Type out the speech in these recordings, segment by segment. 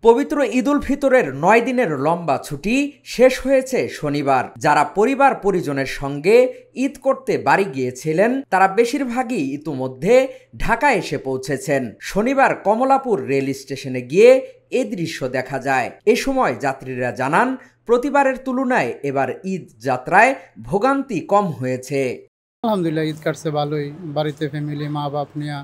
পবিত্র ঈদুল ফিতরের ৯ দিনের লম্বা ছুটি শেষ হয়েছে শনিবার। যারা পরিবার পরিজনের সঙ্গে ঈদ করতে বাড়ি গিয়েছিলেন তারা বেশিরভাগই ইতিমধ্যে ঢাকা এসে পৌঁছেছেন। শনিবার কমলাপুর রেল স্টেশনে গিয়ে এই দৃশ্য দেখা যায়। এ সময় যাত্রীরা জানান, প্রতিবারের তুলনায় এবার ঈদ যাত্রায় ভোগান্তি কম হয়েছে। আলহামদুলিল্লাহ, ঈদ কাটছে ভালোই। বাড়িতে ফ্যামিলি, মা বাপ নিয়ে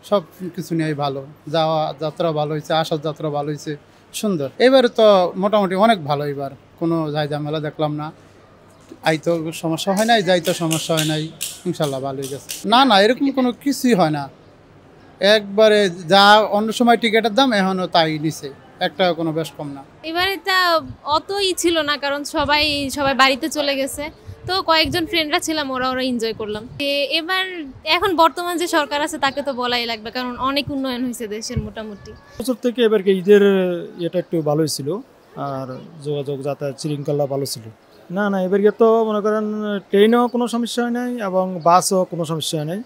সব কিছু নিয়েই ভালো। যাওয়া যাত্রা ভালো হয়েছে, আসার যাত্রা ভালো হয়েছে, সুন্দর। এবারে তো মোটামুটি অনেক ভালো। এবার কোনো ঝামেলা দেখলাম না। আইতো সমস্যা হয় নাই, যাইতো সমস্যা হয় নাই, ইনশাল্লাহ ভালোই গেছে। না, এরকম কোনো কিছুই হয় না। একবারে যা অন্য সময় টিকিটের দাম এখনও তাই নিছে, একটা কোনো বেশ কম না। এবারে তা অতই ছিল না, কারণ সবাই বাড়িতে চলে গেছে, তো কয়েকজন ফ্রেন্ডরা ছিলাম, ওরা এনজয় করলাম। এবার এখন বর্তমান যে সরকার আছে তাকে তো বলাই লাগবে, কারণ অনেক উন্নয়ন হয়েছে দেশের মোটামুটি। বছর থেকে এবারকে ঈদের এটা একটু ভালোই ছিল, আর যোগাযোগ যাতায়াত শৃঙ্খলা ভালো ছিল। না এবারকে তো মনে করেন ট্রেনেও কোনো সমস্যা হয় নাই এবং বাসও কোনো সমস্যা হয় নাই।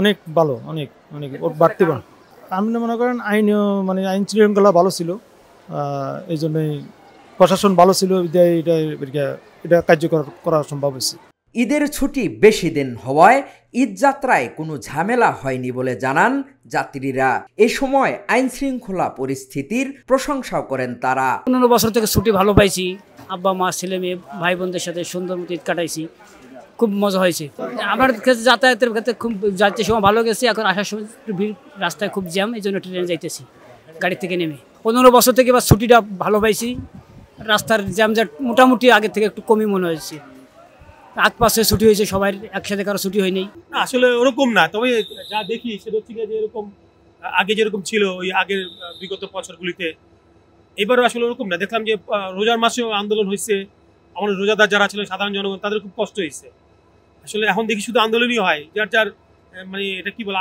অনেক ভালো, অনেক অনেক বাড়তে পারে। আপনি মনে করেন আইনও আইন শৃঙ্খলা ভালো ছিল, এই জন্যই প্রশাসন ভালো ছিল, এটা কার্যকর করা সম্ভব হয়েছে। ঈদের ছুটি বেশি দিন হওয়ায় ঈদ যাত্রায় কোনো ঝামেলা হয়নি বলে জানান যাত্রীরা। এ সময় আইন শৃঙ্খলা পরিস্থিতির প্রশংসাও করেন তারা। 15 বছর থেকে ছুটি ভালো পাইছি, আব্বা মা ছেলে মেয়ে ভাই বোনদের সাথে সুন্দর মতো ঈদ কাটাইছি, খুব মজা হয়েছে। আমার ক্ষেত্রে যাতায়াতের ক্ষেত্রে খুব যাইতে সময় ভালো গেছে। এখন আসার সময় ভিড়, রাস্তায় খুব জ্যাম, এই জন্য ট্রেনে যাইতেছি গাড়ি থেকে নেমে। 15 বছর থেকে এবার ছুটিটা ভালো পাইছি। রাস্তার জ্যামজাট মোটামুটি আগের থেকে একটু কমই মনে হয়েছে। আগ পাশে ছুটি হয়েছে, সবাই একসাথে কারো ছুটি হয়নি। আসলে ওরকম না, তবে যা দেখি সেটা হচ্ছে যে এরকম আগে যেরকম ছিল ওই আগের বিগত বছরগুলিতে, এবারও আসলে ওরকম না। দেখলাম যে রোজার মাসেও আন্দোলন হয়েছে, আমাদের রোজাদার যারা ছিলেন সাধারণ জনগণ তাদের খুব কষ্ট হয়েছে। আসলে এখন দেখি শুধু আন্দোলনই হয়, যার এটা কি বলে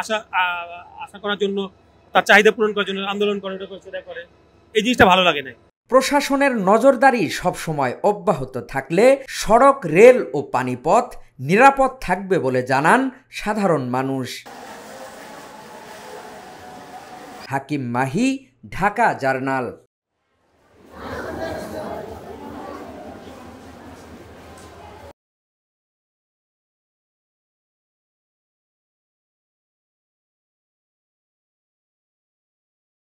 আশা করার জন্য, তার চাহিদা পূরণ করার জন্য আন্দোলন করে, এটা করে সেটা করে, এই জিনিসটা ভালো লাগে না। প্রশাসনের নজরদারি সবসময় অব্যাহত থাকলে সড়ক, রেল ও পানিপথ নিরাপদ থাকবে বলে জানান সাধারণ মানুষ। হাকিম মাহি, ঢাকা জার্নাল।